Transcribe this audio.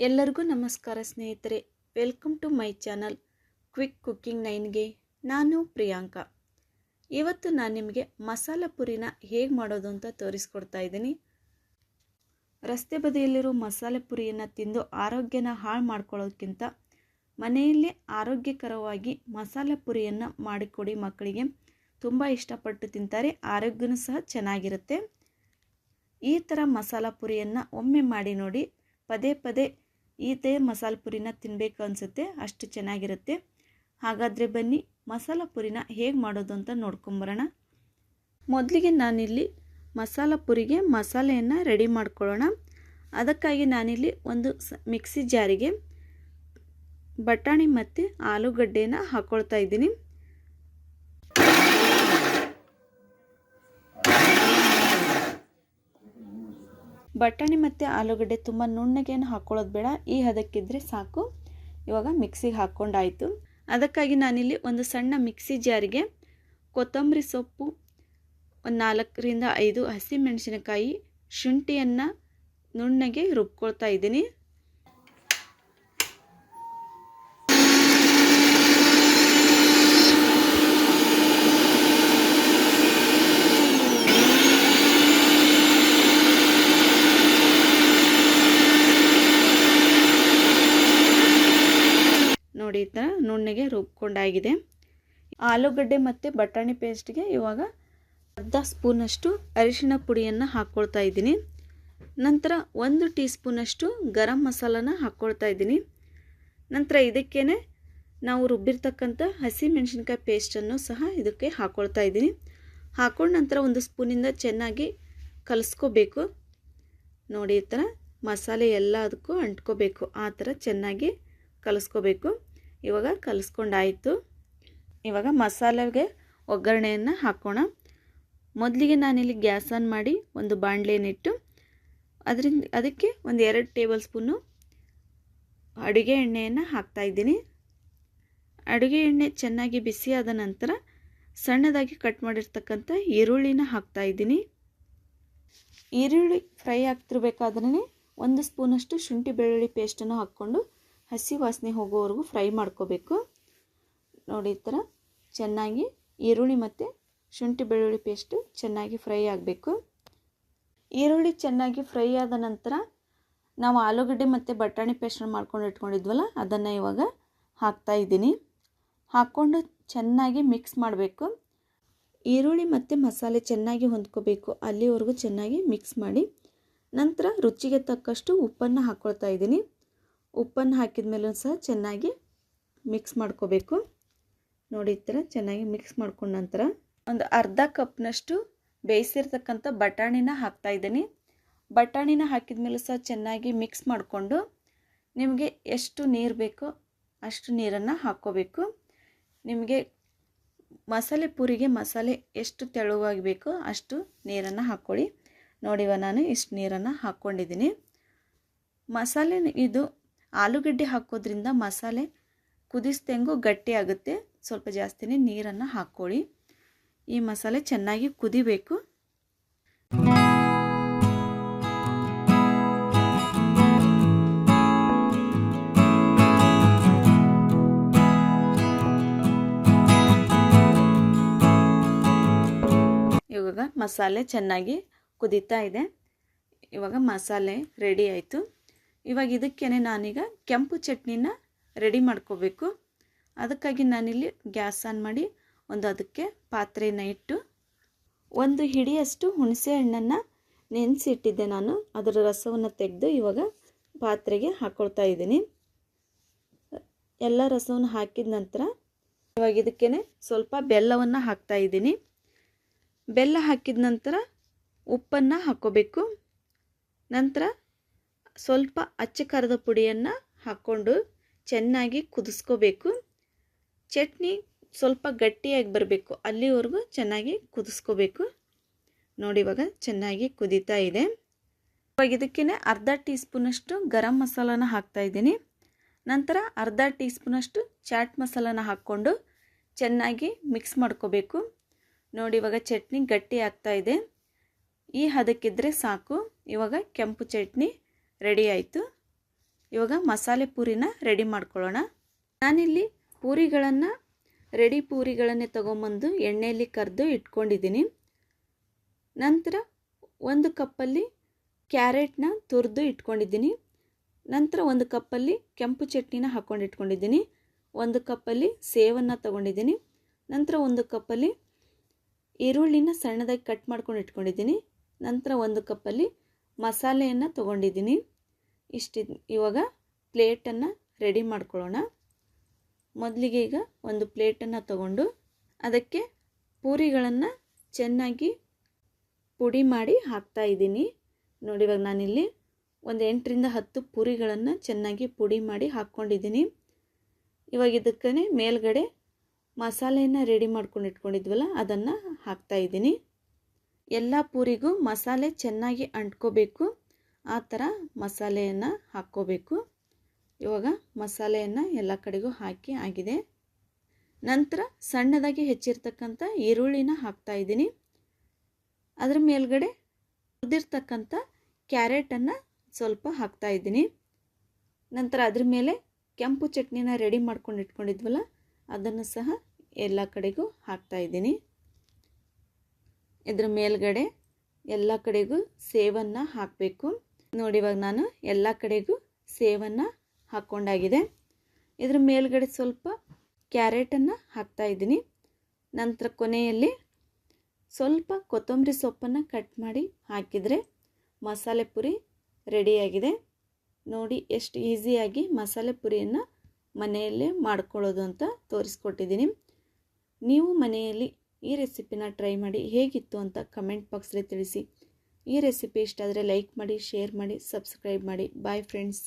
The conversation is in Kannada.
ಎಲ್ಲರಿಗೂ ನಮಸ್ಕಾರ ಸ್ನೇಹಿತರೆ, welcome to my channel quick cooking 9ಗೆ ನಾನು ಪ್ರಿಯಾಂಕಾ. ಇವತ್ತು ನಾನು ನಿಮಗೆ ಮಸಾಲ ಪುರಿನ ಹೇಗೆ ಮಾಡೋದು ಅಂತ ತೋರಿಸ್ಕೊಡ್ತಾ ಇದ್ದೀನಿ. ರಸ್ತೆ ಬದಿಯಲ್ಲಿರೋ ಮಸಾಲೆ ಪುರಿಯನ್ನು ತಿಂದು ಆರೋಗ್ಯನ ಹಾಳು ಮಾಡ್ಕೊಳ್ಳೋದಕ್ಕಿಂತ ಮನೆಯಲ್ಲೇ ಆರೋಗ್ಯಕರವಾಗಿ ಮಸಾಲೆ ಪುರಿಯನ್ನು ಮಾಡಿಕೊಡಿ. ಮಕ್ಕಳಿಗೆ ತುಂಬ ಇಷ್ಟಪಟ್ಟು ತಿಂತಾರೆ, ಆರೋಗ್ಯನೂ ಸಹ ಚೆನ್ನಾಗಿರುತ್ತೆ. ಈ ಥರ ಮಸಾಲ ಪುರಿಯನ್ನು ಒಮ್ಮೆ ಮಾಡಿ ನೋಡಿ. ಪದೇ ಪದೇ ಇದೇ ಮಸಾಲೆ ಪುರಿನ ತಿನ್ನಬೇಕು ಅನಿಸುತ್ತೆ, ಅಷ್ಟು ಚೆನ್ನಾಗಿರುತ್ತೆ. ಹಾಗಾದರೆ ಬನ್ನಿ ಮಸಾಲ ಪುರಿನ ಹೇಗೆ ಮಾಡೋದು ಅಂತ ನೋಡ್ಕೊಂಬರೋಣ. ಮೊದಲಿಗೆ ನಾನಿಲ್ಲಿ ಮಸಾಲ ಪುರಿಗೆ ಮಸಾಲೆಯನ್ನು ರೆಡಿ ಮಾಡ್ಕೊಳ್ಳೋಣ. ಅದಕ್ಕಾಗಿ ನಾನಿಲ್ಲಿ ಒಂದು ಮಿಕ್ಸಿ ಜಾರಿಗೆ ಬಟಾಣಿ ಮತ್ತು ಆಲೂಗಡ್ಡೆನ ಹಾಕ್ಕೊಳ್ತಾ ಇದ್ದೀನಿ. ಬಟಾಣಿ ಮತ್ತು ಆಲೂಗಡ್ಡೆ ತುಂಬ ನುಣ್ಣಗೇನು ಹಾಕ್ಕೊಳ್ಳೋದು ಬೇಡ, ಈ ಹದಕ್ಕಿದ್ರೆ ಸಾಕು. ಇವಾಗ ಮಿಕ್ಸಿಗೆ ಹಾಕ್ಕೊಂಡಾಯಿತು. ಅದಕ್ಕಾಗಿ ನಾನಿಲ್ಲಿ ಒಂದು ಸಣ್ಣ ಮಿಕ್ಸಿ ಜಾರಿಗೆ ಕೊತ್ತಂಬರಿ ಸೊಪ್ಪು, ಒಂದು 4ರಿಂದ 5 ಹಸಿಮೆಣಸಿನಕಾಯಿ, ಶುಂಠಿಯನ್ನು ನುಣ್ಣಗೆ ರುಬ್ಕೊಳ್ತಾ ಇದ್ದೀನಿ. ನೋಡಿ, ಈ ಥರ ನುಣ್ಣಗೆ ರುಬ್ಕೊಂಡಾಗಿದೆ. ಆಲೂಗಡ್ಡೆ ಮತ್ತು ಬಟಾಣಿ ಪೇಸ್ಟ್ಗೆ ಇವಾಗ ಅರ್ಧ ಸ್ಪೂನಷ್ಟು ಅರಿಶಿಣ ಪುಡಿಯನ್ನು ಹಾಕ್ಕೊಳ್ತಾ ಇದ್ದೀನಿ. ನಂತರ 1 ಟೀ ಸ್ಪೂನಷ್ಟು ಗರಂ ಮಸಾಲನ ಹಾಕ್ಕೊಳ್ತಾ ಇದ್ದೀನಿ. ನಂತರ ಇದಕ್ಕೇ ನಾವು ರುಬ್ಬಿರ್ತಕ್ಕಂಥ ಹಸಿಮೆಣಸಿನ್ಕಾಯಿ ಪೇಸ್ಟನ್ನು ಸಹ ಇದಕ್ಕೆ ಹಾಕ್ಕೊಳ್ತಾ ಇದ್ದೀನಿ. ಹಾಕ್ಕೊಂಡ ನಂತರ 1 ಸ್ಪೂನಿಂದ ಚೆನ್ನಾಗಿ ಕಲಿಸ್ಕೋಬೇಕು. ನೋಡಿ, ಈ ಥರ ಮಸಾಲೆ ಎಲ್ಲ ಅದಕ್ಕೂ ಅಂಟ್ಕೋಬೇಕು, ಆ ಥರ ಚೆನ್ನಾಗಿ ಕಲಿಸ್ಕೋಬೇಕು. ಇವಾಗ ಕಲಿಸ್ಕೊಂಡಾಯಿತು. ಇವಾಗ ಮಸಾಲೆಗೆ ಒಗ್ಗರಣೆಯನ್ನು ಹಾಕೋಣ. ಮೊದಲಿಗೆ ನಾನಿಲ್ಲಿ ಗ್ಯಾಸ್ ಆನ್ ಮಾಡಿ ಒಂದು ಬಾಣಲೆಯನ್ನಿಟ್ಟು ಅದಕ್ಕೆ ಒಂದು 2 ಟೇಬಲ್ ಸ್ಪೂನು ಅಡುಗೆ ಎಣ್ಣೆಯನ್ನು ಹಾಕ್ತಾಯಿದ್ದೀನಿ. ಅಡುಗೆ ಎಣ್ಣೆ ಚೆನ್ನಾಗಿ ಬಿಸಿಯಾದ ನಂತರ ಸಣ್ಣದಾಗಿ ಕಟ್ ಮಾಡಿರ್ತಕ್ಕಂಥ ಈರುಳ್ಳಿನ ಹಾಕ್ತಾಯಿದ್ದೀನಿ. ಈರುಳ್ಳಿ ಫ್ರೈ ಆಗ್ತಿರ್ಬೇಕಾದ್ರೆ 1 ಸ್ಪೂನಷ್ಟು ಶುಂಠಿ ಬೆಳ್ಳುಳ್ಳಿ ಪೇಸ್ಟನ್ನು ಹಾಕ್ಕೊಂಡು ಹಸಿ ವಾಸನೆ ಹೋಗೋವರೆಗೂ ಫ್ರೈ ಮಾಡ್ಕೋಬೇಕು. ನೋಡಿ, ಈ ಥರ ಚೆನ್ನಾಗಿ ಈರುಳ್ಳಿ ಮತ್ತು ಶುಂಠಿ ಬೆಳ್ಳುಳ್ಳಿ ಪೇಸ್ಟು ಚೆನ್ನಾಗಿ ಫ್ರೈ ಆಗಬೇಕು. ಈರುಳ್ಳಿ ಚೆನ್ನಾಗಿ ಫ್ರೈ ಆದ ನಂತರ ನಾವು ಆಲೂಗಡ್ಡೆ ಮತ್ತು ಬಟಾಣಿ ಪೇಸ್ಟನ್ನು ಮಾಡ್ಕೊಂಡು ಇಟ್ಕೊಂಡಿದ್ವಲ್ಲ, ಅದನ್ನು ಇವಾಗ ಹಾಕ್ತಾಯಿದ್ದೀನಿ. ಹಾಕ್ಕೊಂಡು ಚೆನ್ನಾಗಿ ಮಿಕ್ಸ್ ಮಾಡಬೇಕು. ಈರುಳ್ಳಿ ಮತ್ತು ಮಸಾಲೆ ಚೆನ್ನಾಗಿ ಹೊಂದ್ಕೋಬೇಕು, ಅಲ್ಲಿವರೆಗೂ ಚೆನ್ನಾಗಿ ಮಿಕ್ಸ್ ಮಾಡಿ ನಂತರ ರುಚಿಗೆ ತಕ್ಕಷ್ಟು ಉಪ್ಪನ್ನು ಹಾಕ್ಕೊಳ್ತಾ ಇದ್ದೀನಿ. ಉಪ್ಪನ್ನು ಹಾಕಿದ ಮೇಲೂ ಸಹ ಚೆನ್ನಾಗಿ ಮಿಕ್ಸ್ ಮಾಡ್ಕೋಬೇಕು. ನೋಡಿ, ಈ ಥರ ಚೆನ್ನಾಗಿ ಮಿಕ್ಸ್ ಮಾಡ್ಕೊಂಡ ನಂತರ ಒಂದು ಅರ್ಧ ಕಪ್ನಷ್ಟು ಬೇಯಿಸಿರ್ತಕ್ಕಂಥ ಬಟಾಣಿನ ಹಾಕ್ತಾಯಿದ್ದೀನಿ. ಬಟಾಣಿನ ಹಾಕಿದ ಮೇಲೂ ಸಹ ಚೆನ್ನಾಗಿ ಮಿಕ್ಸ್ ಮಾಡಿಕೊಂಡು ನಿಮಗೆ ಎಷ್ಟು ನೀರು ಬೇಕೋ ಅಷ್ಟು ನೀರನ್ನು ಹಾಕ್ಕೋಬೇಕು. ನಿಮಗೆ ಮಸಾಲೆ ಪೂರಿಗೆ ಮಸಾಲೆ ಎಷ್ಟು ತೆಳುವಾಗಿ ಬೇಕೋ ಅಷ್ಟು ನೀರನ್ನು ಹಾಕ್ಕೊಳ್ಳಿ. ನೋಡಿವ ನಾನು ಇಷ್ಟು ನೀರನ್ನು ಹಾಕ್ಕೊಂಡಿದ್ದೀನಿ. ಮಸಾಲೆ ಇದು ಆಲೂಗಡ್ಡೆ ಹಾಕೋದ್ರಿಂದ ಮಸಾಲೆ ಕುದಿಸ್ದಂಗೂ ಗಟ್ಟಿ ಆಗುತ್ತೆ. ಸ್ವಲ್ಪ ಜಾಸ್ತಿನೇ ನೀರನ್ನು ಹಾಕ್ಕೊಳ್ಳಿ. ಈ ಮಸಾಲೆ ಚೆನ್ನಾಗಿ ಕುದಿಬೇಕು. ಇವಾಗ ಮಸಾಲೆ ಚೆನ್ನಾಗಿ ಕುದೀತಾ ಇದೆ. ಇವಾಗ ಮಸಾಲೆ ರೆಡಿ ಆಯಿತು. ಇವಾಗ ಇದಕ್ಕೇ ನಾನೀಗ ಕೆಂಪು ಚಟ್ನಿನ ರೆಡಿ ಮಾಡ್ಕೋಬೇಕು. ಅದಕ್ಕಾಗಿ ನಾನಿಲ್ಲಿ ಗ್ಯಾಸ್ ಆನ್ ಮಾಡಿ ಅದಕ್ಕೆ ಪಾತ್ರೆಯನ್ನು ಇಟ್ಟು 1 ಹಿಡಿಯಷ್ಟು ಹುಣಸೆ ಹಣ್ಣನ್ನು ನೆನೆಸಿಟ್ಟಿದ್ದೆ ನಾನು. ಅದರ ರಸವನ್ನು ತೆಗೆದು ಇವಾಗ ಪಾತ್ರೆಗೆ ಹಾಕ್ಕೊಳ್ತಾ ಇದ್ದೀನಿ. ಎಲ್ಲ ರಸವನ್ನು ಹಾಕಿದ ನಂತರ ಇವಾಗ ಇದಕ್ಕೇ ಸ್ವಲ್ಪ ಬೆಲ್ಲವನ್ನು ಹಾಕ್ತಾ ಇದ್ದೀನಿ. ಬೆಲ್ಲ ಹಾಕಿದ ನಂತರ ಉಪ್ಪನ್ನು ಹಾಕ್ಕೋಬೇಕು. ನಂತರ ಸ್ವಲ್ಪ ಅಚ್ಚ ಖಾರದ ಪುಡಿಯನ್ನು ಹಾಕ್ಕೊಂಡು ಚೆನ್ನಾಗಿ ಕುದಿಸ್ಕೋಬೇಕು. ಚಟ್ನಿ ಸ್ವಲ್ಪ ಗಟ್ಟಿಯಾಗಿ ಬರಬೇಕು, ಅಲ್ಲಿವರೆಗೂ ಚೆನ್ನಾಗಿ ಕುದಿಸ್ಕೋಬೇಕು. ನೋಡಿ, ಇವಾಗ ಚೆನ್ನಾಗಿ ಕುದೀತಾ ಇದೆ. ಇವಾಗ ಇದಕ್ಕೇ ಅರ್ಧ ಟೀ ಸ್ಪೂನಷ್ಟು ಗರಂ ಮಸಾಲಾನ ಹಾಕ್ತಾಯಿದ್ದೀನಿ. ನಂತರ ಅರ್ಧ ಟೀ ಸ್ಪೂನಷ್ಟು ಚಾಟ್ ಮಸಾಲಾನ ಹಾಕ್ಕೊಂಡು ಚೆನ್ನಾಗಿ ಮಿಕ್ಸ್ ಮಾಡ್ಕೋಬೇಕು. ನೋಡಿ, ಇವಾಗ ಚಟ್ನಿ ಗಟ್ಟಿ ಆಗ್ತಾ ಇದೆ. ಈ ಹದಕ್ಕಿದ್ರೆ ಸಾಕು. ಇವಾಗ ಕೆಂಪು ಚಟ್ನಿ ರೆಡಿ ಆಯಿತು. ಇವಾಗ ಮಸಾಲೆ ಪೂರಿನ ರೆಡಿ ಮಾಡ್ಕೊಳ್ಳೋಣ. ನಾನಿಲ್ಲಿ ಪೂರಿಗಳನ್ನು ರೆಡಿ ಪೂರಿಗಳನ್ನೇ ತೊಗೊಂಬಂದು ಎಣ್ಣೆಯಲ್ಲಿ ಕರೆದು ಇಟ್ಕೊಂಡಿದ್ದೀನಿ. ನಂತರ 1 ಕಪ್ಪಲ್ಲಿ ಕ್ಯಾರೆಟ್ನ ತುರಿದು ಇಟ್ಕೊಂಡಿದ್ದೀನಿ. ನಂತರ 1 ಕಪ್ಪಲ್ಲಿ ಕೆಂಪು ಚಟ್ನಿನ ಹಾಕ್ಕೊಂಡು ಇಟ್ಕೊಂಡಿದ್ದೀನಿ. 1 ಕಪ್ಪಲ್ಲಿ ಸೇವನ್ನು ತೊಗೊಂಡಿದ್ದೀನಿ. ನಂತರ 1 ಕಪ್ಪಲ್ಲಿ ಈರುಳ್ಳಿನ ಸಣ್ಣದಾಗಿ ಕಟ್ ಮಾಡ್ಕೊಂಡು ಇಟ್ಕೊಂಡಿದ್ದೀನಿ. ನಂತರ 1 ಕಪ್ಪಲ್ಲಿ ಮಸಾಲೆಯನ್ನು ತೊಗೊಂಡಿದ್ದೀನಿ. ಇವಾಗ ಪ್ಲೇಟನ್ನು ರೆಡಿ ಮಾಡ್ಕೊಳ್ಳೋಣ. ಮೊದಲಿಗೆ ಈಗ ಒಂದು ಪ್ಲೇಟನ್ನು ತಗೊಂಡು ಅದಕ್ಕೆ ಪೂರಿಗಳನ್ನು ಚೆನ್ನಾಗಿ ಪುಡಿ ಮಾಡಿ ಹಾಕ್ತಾ ಇದ್ದೀನಿ. ನೋಡಿ, ಇವಾಗ ನಾನಿಲ್ಲಿ ಒಂದು 8ರಿಂದ 10 ಪೂರಿಗಳನ್ನು ಚೆನ್ನಾಗಿ ಪುಡಿ ಮಾಡಿ ಹಾಕ್ಕೊಂಡಿದ್ದೀನಿ. ಇವಾಗ ಇದಕ್ಕೆ ಮೇಲ್ಗಡೆ ಮಸಾಲೆಯನ್ನು ರೆಡಿ ಮಾಡ್ಕೊಂಡು ಇಟ್ಕೊಂಡಿದ್ವಲ್ಲ ಅದನ್ನು ಹಾಕ್ತಾ ಇದ್ದೀನಿ. ಎಲ್ಲ ಪೂರಿಗೂ ಮಸಾಲೆ ಚೆನ್ನಾಗಿ ಅಂಟ್ಕೋಬೇಕು, ಆ ಥರ ಮಸಾಲೆಯನ್ನು ಹಾಕ್ಕೋಬೇಕು. ಇವಾಗ ಮಸಾಲೆಯನ್ನು ಎಲ್ಲ ಕಡೆಗೂ ಹಾಕಿ ಆಗಿದೆ. ನಂತರ ಸಣ್ಣದಾಗಿ ಹೆಚ್ಚಿರ್ತಕ್ಕಂಥ ಈರುಳ್ಳಿನ ಹಾಕ್ತಾ ಇದ್ದೀನಿ. ಅದರ ಮೇಲ್ಗಡೆ ಹುರಿದಿರ್ತಕ್ಕಂಥ ಕ್ಯಾರೆಟನ್ನು ಸ್ವಲ್ಪ ಹಾಕ್ತಾ ಇದ್ದೀನಿ. ನಂತರ ಅದ್ರ ಮೇಲೆ ಕೆಂಪು ಚಟ್ನಿನ ರೆಡಿ ಮಾಡ್ಕೊಂಡು ಇಟ್ಕೊಂಡಿದ್ವಲ್ಲ ಅದನ್ನು ಸಹ ಎಲ್ಲ ಕಡೆಗೂ ಹಾಕ್ತಾ ಇದ್ದೀನಿ. ಇದ್ರ ಮೇಲ್ಗಡೆ ಎಲ್ಲ ಕಡೆಗೂ ಸೇವನ್ನು ಹಾಕಬೇಕು. ನೋಡಿ, ಇವಾಗ ನಾನು ಎಲ್ಲ ಕಡೆಗೂ ಸೇವನ್ನು ಹಾಕ್ಕೊಂಡಾಗಿದೆ. ಇದ್ರ ಮೇಲ್ಗಡೆ ಸ್ವಲ್ಪ ಕ್ಯಾರೆಟನ್ನು ಹಾಕ್ತಾ ಇದ್ದೀನಿ. ನಂತರ ಕೊನೆಯಲ್ಲಿ ಸ್ವಲ್ಪ ಕೊತ್ತಂಬರಿ ಸೊಪ್ಪನ್ನು ಕಟ್ ಮಾಡಿ ಹಾಕಿದರೆ ಮಸಾಲೆ ಪುರಿ ರೆಡಿಯಾಗಿದೆ. ನೋಡಿ, ಎಷ್ಟು ಈಸಿಯಾಗಿ ಮಸಾಲೆ ಪುರಿಯನ್ನು ಮನೆಯಲ್ಲೇ ಮಾಡ್ಕೊಳ್ಳೋದು ಅಂತ ತೋರಿಸ್ಕೊಟ್ಟಿದ್ದೀನಿ. ನೀವು ಮನೆಯಲ್ಲಿ ಈ ರೆಸಿಪಿನ ಟ್ರೈ ಮಾಡಿ ಹೇಗಿತ್ತು ಅಂತ ಕಮೆಂಟ್ ಬಾಕ್ಸಲ್ಲಿ ತಿಳಿಸಿ. ಈ ರೆಸಿಪಿ ಇಷ್ಟ ಆದರೆ ಲೈಕ್ ಮಾಡಿ, ಶೇರ್ ಮಾಡಿ, ಸಬ್ಸ್ಕ್ರೈಬ್ ಮಾಡಿ. Bye friends.